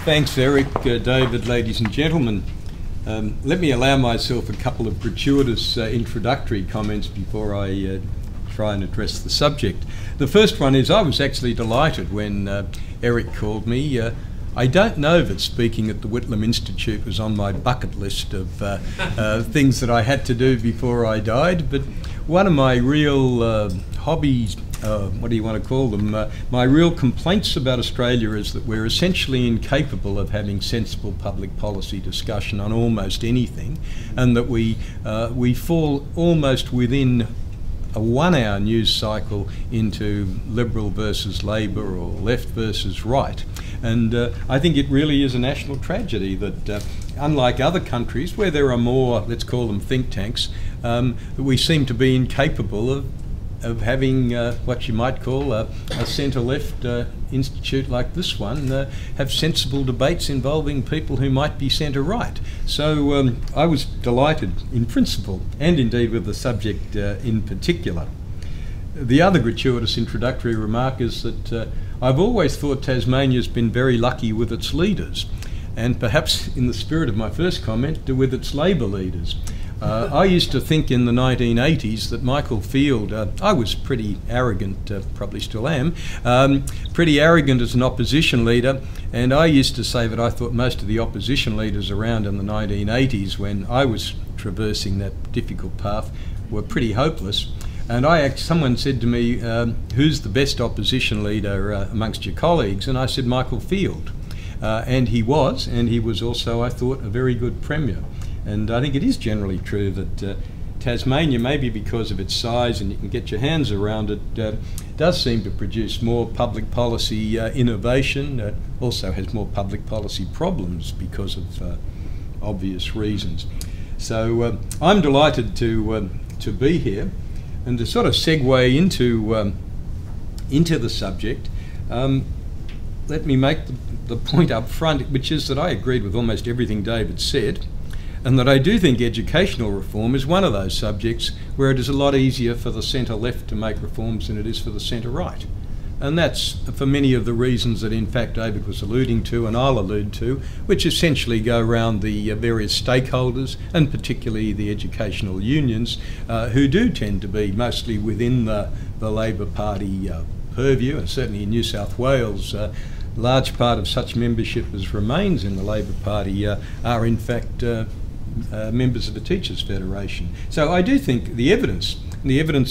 Thanks, Eric, David, ladies and gentlemen. Let me allow myself a couple of gratuitous introductory comments before I try and address the subject. The first one is I was actually delighted when Eric called me. I don't know that speaking at the Whitlam Institute was on my bucket list of things that I had to do before I died, but one of my real hobbies, what do you want to call them, my real complaints about Australia is that we're essentially incapable of having sensible public policy discussion on almost anything, and that we fall almost within a 1 hour news cycle into Liberal versus Labor or left versus right. And I think it really is a national tragedy that unlike other countries where there are more, let's call them think tanks, we seem to be incapable of having what you might call a centre-left institute like this one have sensible debates involving people who might be centre-right. So I was delighted in principle and indeed with the subject in particular. The other gratuitous introductory remark is that I've always thought Tasmania's been very lucky with its leaders, and perhaps in the spirit of my first comment, with its Labor leaders. I used to think in the 1980s that Michael Field, I was pretty arrogant, probably still am, pretty arrogant as an opposition leader, and I used to say that I thought most of the opposition leaders around in the 1980s when I was traversing that difficult path were pretty hopeless. And someone said to me, who's the best opposition leader amongst your colleagues? And I said, Michael Field. And he was also, I thought, a very good Premier. And I think it is generally true that Tasmania, maybe because of its size and you can get your hands around it, does seem to produce more public policy innovation, also has more public policy problems because of obvious reasons. So I'm delighted to be here, and to sort of segue into the subject, let me make the point up front, which is that I agreed with almost everything David said, and that I do think educational reform is one of those subjects where it is a lot easier for the centre-left to make reforms than it is for the centre-right. And that's for many of the reasons that in fact David was alluding to and I'll allude to, which essentially go around the various stakeholders and particularly the educational unions who do tend to be mostly within the Labor Party purview, and certainly in New South Wales large part of such membership as remains in the Labor Party are in fact members of the Teachers' Federation. So I do think the evidence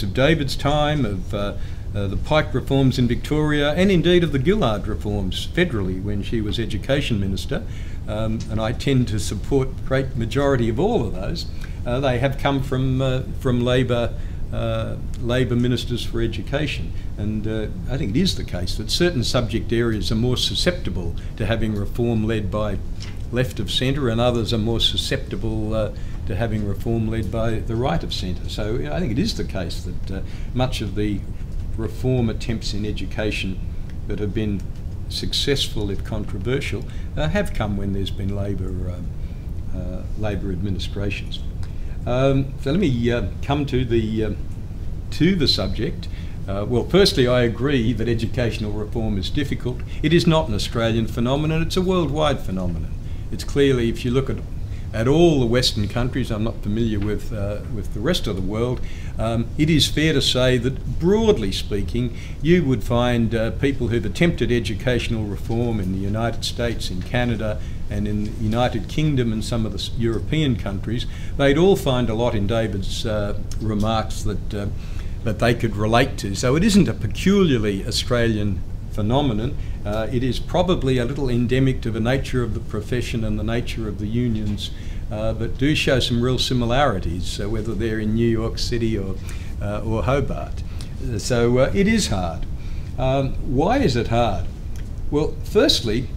of David's time, of the Pike reforms in Victoria, and indeed of the Gillard reforms federally when she was Education Minister, and I tend to support a great majority of all of those, they have come from Labor ministers for education. And I think it is the case that certain subject areas are more susceptible to having reform led by left of centre, and others are more susceptible to having reform led by the right of centre. So I think it is the case that much of the reform attempts in education that have been successful, if controversial, have come when there's been Labor administrations. So let me come to the subject. Well, firstly, I agree that educational reform is difficult. It is not an Australian phenomenon, it's a worldwide phenomenon. It's clearly, if you look at all the Western countries, I'm not familiar with the rest of the world, it is fair to say that, broadly speaking, you would find people who've attempted educational reform in the United States, in Canada, and in the United Kingdom and some of the European countries, they'd all find a lot in David's remarks that they could relate to. So it isn't a peculiarly Australian phenomenon. It is probably a little endemic to the nature of the profession and the nature of the unions, but do show some real similarities, whether they're in New York City or Hobart. So it is hard. Why is it hard? Well, firstly,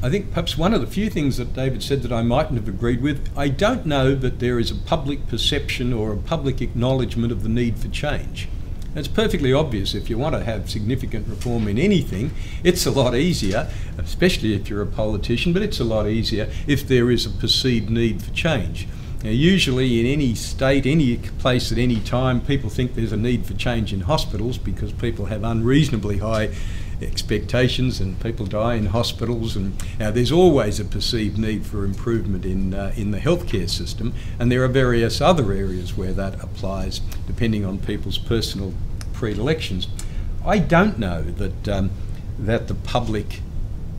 I think perhaps one of the few things that David said that I mightn't have agreed with, I don't know that there is a public perception or a public acknowledgement of the need for change. It's perfectly obvious if you want to have significant reform in anything, it's a lot easier, especially if you're a politician, but it's a lot easier if there is a perceived need for change. Now, usually in any state, any place at any time, people think there's a need for change in hospitals because people have unreasonably high expectations and people die in hospitals, and there's always a perceived need for improvement in the healthcare system, and there are various other areas where that applies depending on people's personal predilections. I don't know that that the public,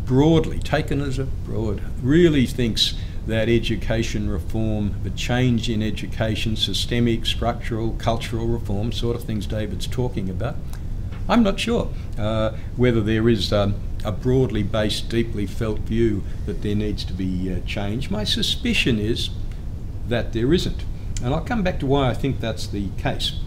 broadly taken as a broad, really thinks that education reform, the change in education, systemic, structural, cultural reform, sort of things David's talking about, I'm not sure whether there is a broadly based, deeply felt view that there needs to be change. My suspicion is that there isn't. And I'll come back to why I think that's the case.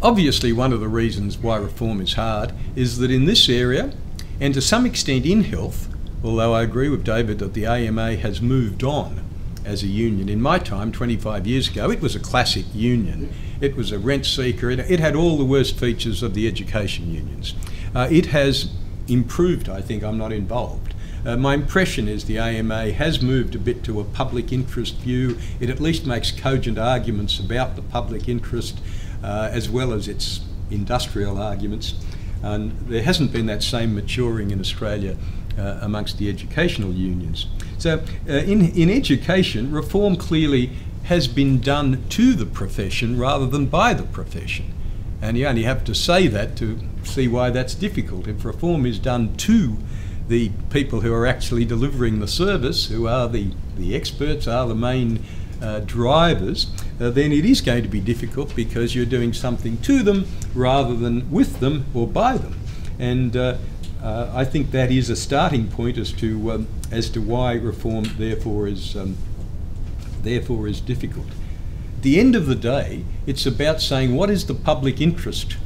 Obviously, one of the reasons why reform is hard is that in this area, and to some extent in health, although I agree with David that the AMA has moved on as a union. In my time, 25 years ago, it was a classic union. It was a rent seeker. It had all the worst features of the education unions. It has improved, I think. I'm not involved. My impression is the AMA has moved a bit to a public interest view. It at least makes cogent arguments about the public interest as well as its industrial arguments. And there hasn't been that same maturing in Australia amongst the educational unions. So in education, reform clearly has been done to the profession rather than by the profession. And you only have to say that to see why that's difficult. If reform is done to the people who are actually delivering the service, who are the experts, are the main drivers, then it is going to be difficult because you're doing something to them rather than with them or by them. And I think that is a starting point as to why reform therefore is difficult. At the end of the day, it's about saying what is the public interest,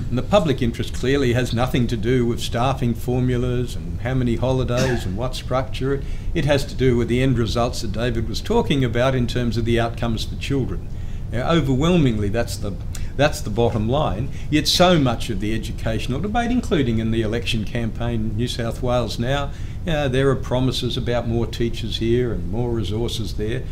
and the public interest clearly has nothing to do with staffing formulas and how many holidays and what structure. It has to do with the end results that David was talking about in terms of the outcomes for children. Now, overwhelmingly, that's the bottom line. Yet so much of the educational debate, including in the election campaign in New South Wales now, there are promises about more teachers here and more resources there.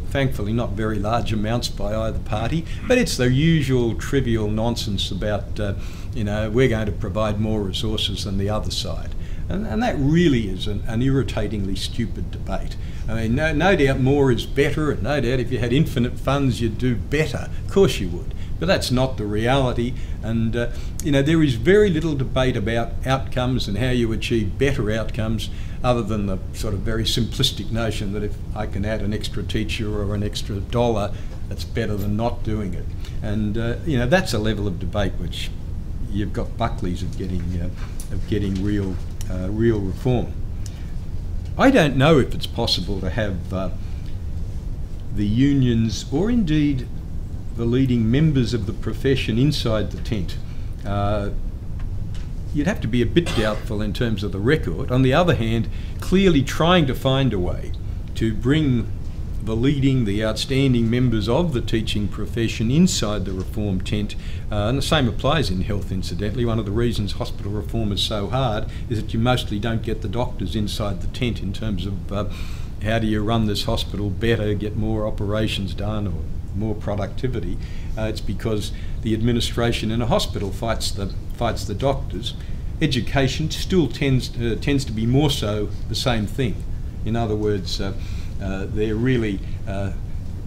Thankfully not very large amounts by either party, but it's the usual trivial nonsense about, we're going to provide more resources than the other side. And that really is an irritatingly stupid debate. I mean, no doubt more is better, and no doubt if you had infinite funds you'd do better. Of course you would. But that's not the reality, and there is very little debate about outcomes and how you achieve better outcomes, other than the sort of very simplistic notion that if I can add an extra teacher or an extra dollar, that's better than not doing it. And that's a level of debate which you've got Buckleys of getting real reform. I don't know if it's possible to have the unions, or indeed the leading members of the profession, inside the tent. You'd have to be a bit doubtful in terms of the record. On the other hand, clearly trying to find a way to bring the outstanding members of the teaching profession inside the reform tent, and the same applies in health, incidentally. One of the reasons hospital reform is so hard is that you mostly don't get the doctors inside the tent in terms of how do you run this hospital better, get more operations done, or more productivity. It's because the administration in a hospital fights the doctors. Education still tends to be more so the same thing. In other words, they're really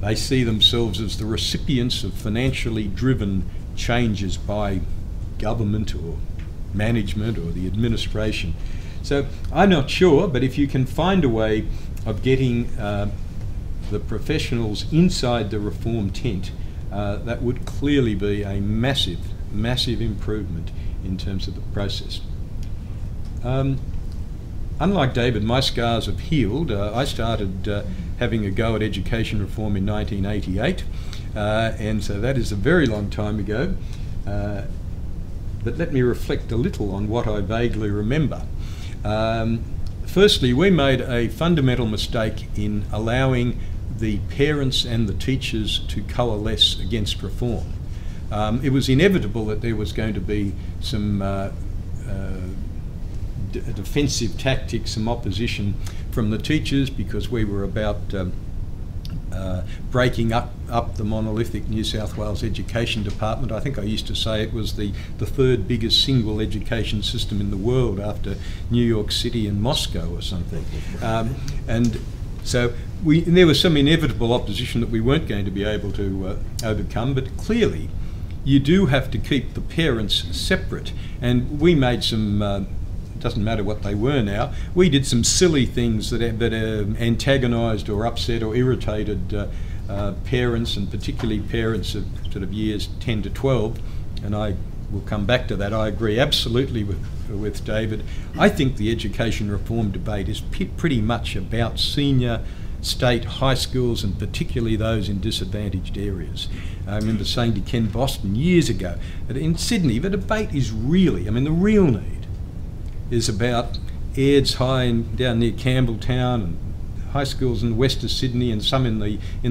they see themselves as the recipients of financially driven changes by government or management or the administration. So I'm not sure, but if you can find a way of getting the professionals inside the reform tent, that would clearly be a massive improvement in terms of the process. Unlike David, my scars have healed. I started having a go at education reform in 1988, and so that is a very long time ago. But let me reflect a little on what I vaguely remember. Firstly, we made a fundamental mistake in allowing the parents and the teachers to coalesce against reform. it was inevitable that there was going to be some defensive tactics, some opposition from the teachers, because we were about breaking up the monolithic New South Wales Education Department. I think I used to say it was the third biggest single education system in the world after New York City and Moscow or something. And so there was some inevitable opposition that we weren't going to be able to overcome, but clearly you do have to keep the parents separate. And we made some, it doesn't matter what they were now, we did some silly things that antagonised or upset or irritated parents, and particularly parents of sort of years 10 to 12, and I will come back to that. I agree absolutely with David. I think the education reform debate is pretty much about senior state high schools, and particularly those in disadvantaged areas. I remember saying to Ken Boston years ago that in Sydney the debate is really, I mean, the real need is about Aids High and down near Campbelltown, and high schools in the west of Sydney, and some in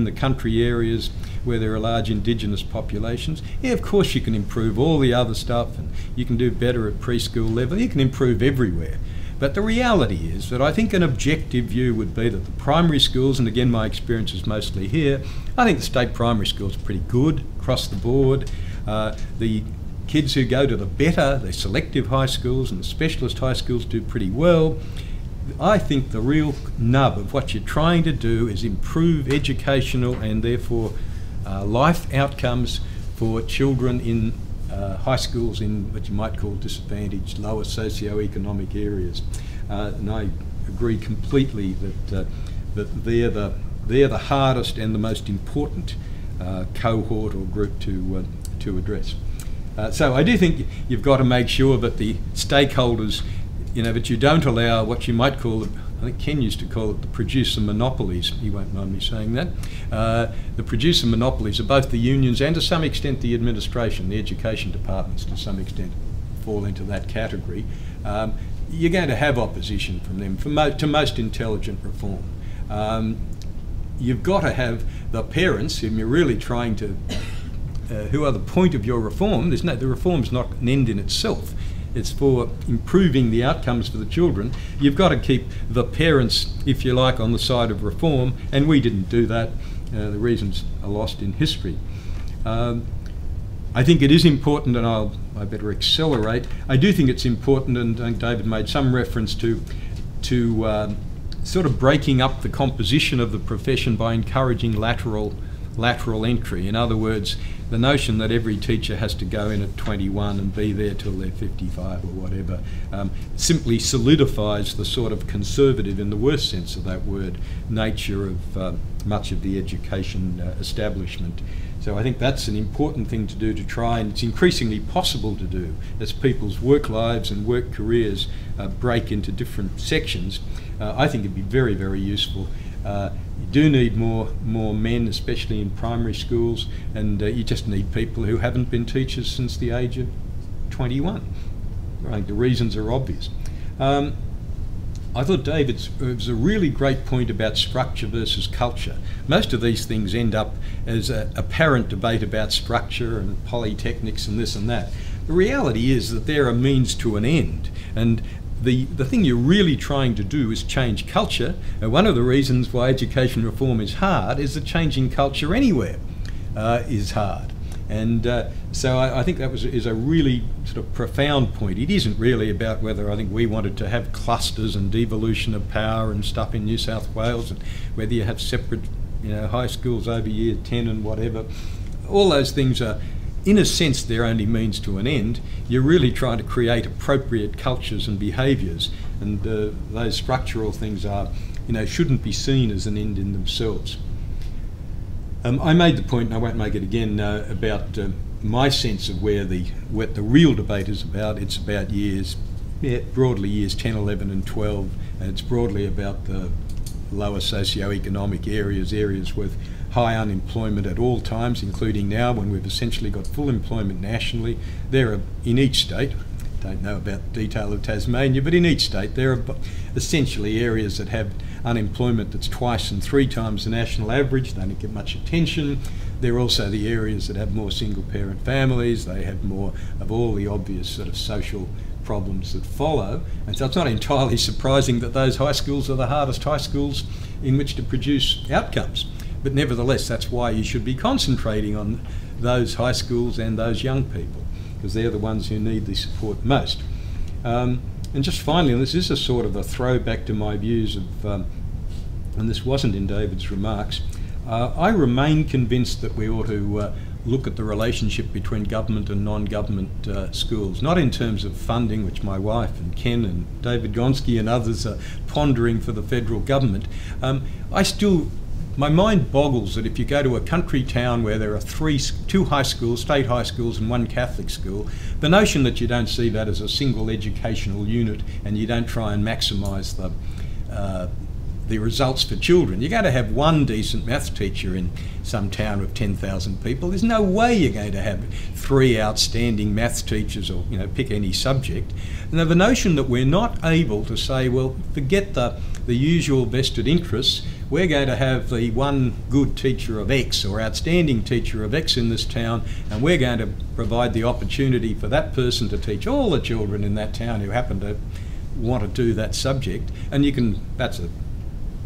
the country areas where there are large Indigenous populations. Yeah, of course you can improve all the other stuff, and you can do better at preschool level. You can improve everywhere. But the reality is that I think an objective view would be that the primary schools, and again my experience is mostly here, I think the state primary schools are pretty good across the board. The kids who go to the selective high schools and the specialist high schools do pretty well. I think the real nub of what you're trying to do is improve educational and therefore life outcomes for children in high schools in what you might call disadvantaged, lower socio-economic areas. And I agree completely that they're the hardest and the most important cohort or group to address. So I do think you've got to make sure that the stakeholders, that you don't allow what you might call, I think Ken used to call it the producer monopolies, he won't mind me saying that. The producer monopolies are both the unions and to some extent the administration, the education departments to some extent fall into that category. You're going to have opposition from them to most intelligent reform. You've got to have the parents whom you're really trying to, who are the point of your reform. The reform's not an end in itself. It's for improving the outcomes for the children. You've got to keep the parents, if you like, on the side of reform, and we didn't do that. The reasons are lost in history. I think it is important, and I better accelerate. I do think it's important, and David made some reference to sort of breaking up the composition of the profession by encouraging lateral entry. In other words, the notion that every teacher has to go in at 21 and be there till they're 55 or whatever simply solidifies the sort of conservative, in the worst sense of that word, nature of much of the education establishment. So I think that's an important thing to do, to try, and it's increasingly possible to do as people's work lives and work careers break into different sections. I think it'd be very, very useful. You do need more men, especially in primary schools, and you just need people who haven't been teachers since the age of 21. I think the reasons are obvious. I thought David's was a really great point about structure versus culture. Most of these things end up as a apparent debate about structure and polytechnics and this and that. The reality is that they're a means to an end, and the thing you're really trying to do is change culture. And one of the reasons why education reform is hard is that changing culture anywhere is hard. And so I think that is a really sort of profound point. It isn't really about whether I think we wanted to have clusters and devolution of power and stuff in New South Wales, and whether you have separate high schools over year 10 and whatever. All those things are, in a sense, they're only means to an end. You're really trying to create appropriate cultures and behaviours, and those structural things are, shouldn't be seen as an end in themselves. I made the point, and I won't make it again, about my sense of what the real debate is about. It's about broadly years 10, 11 and 12, and it's broadly about the lower socio-economic areas with high unemployment at all times, including now when we've essentially got full employment nationally. There are, in each state, don't know about the detail of Tasmania, but in each state there are essentially areas that have unemployment that's twice and 3 times the national average. They don't get much attention. they're also the areas that have more single-parent families. They have more of all the obvious sort of social problems that follow. And so it's not entirely surprising that those high schools are the hardest high schools in which to produce outcomes. But nevertheless, that's why you should be concentrating on those high schools and those young people, because they're the ones who need the support most. And just finally, and this is a sort of a throwback to my views of, and this wasn't in David's remarks, I remain convinced that we ought to look at the relationship between government and non-government schools, not in terms of funding, which my wife and Ken and David Gonski and others are pondering for the federal government. My mind boggles that if you go to a country town where there are two high schools, state high schools and one Catholic school, the notion that you don't see that as a single educational unit and you don't try and maximise the results for children. You're going to have one decent maths teacher in some town of 10,000 people. There's no way you're going to have 3 outstanding maths teachers, or pick any subject. And the notion that we're not able to say, well, forget the usual vested interests, we're going to have the one good teacher of X or outstanding teacher of X in this town, and we're going to provide the opportunity for that person to teach all the children in that town who happen to want to do that subject. And that's a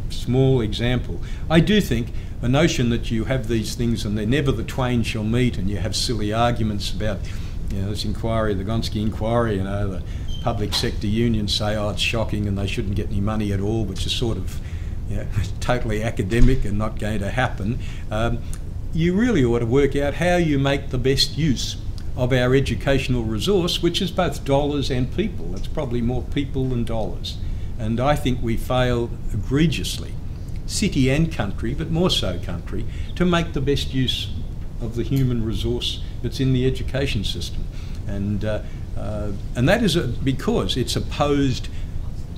small example. I do think the notion that you have these things and they're never the twain shall meet, and you have silly arguments about this inquiry, the Gonski inquiry, the public sector unions say, oh, it's shocking and they shouldn't get any money at all, which is sort of totally academic and not going to happen. You really ought to work out how you make the best use of our educational resource, which is both dollars and people. It's probably more people than dollars. And I think we fail egregiously, city and country, but more so country, to make the best use of the human resource that's in the education system. And that is because it's opposed,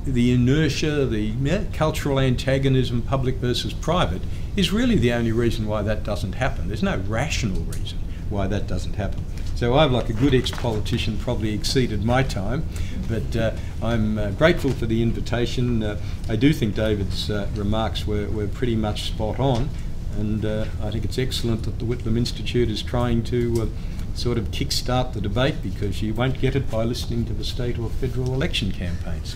the inertia, the cultural antagonism, public versus private, is really the only reason why that doesn't happen. There's no rational reason why that doesn't happen. So I've, like a good ex-politician, probably exceeded my time, but I'm grateful for the invitation. I do think David's remarks were pretty much spot on, and I think it's excellent that the Whitlam Institute is trying to sort of kick-start the debate, because you won't get it by listening to the state or federal election campaigns.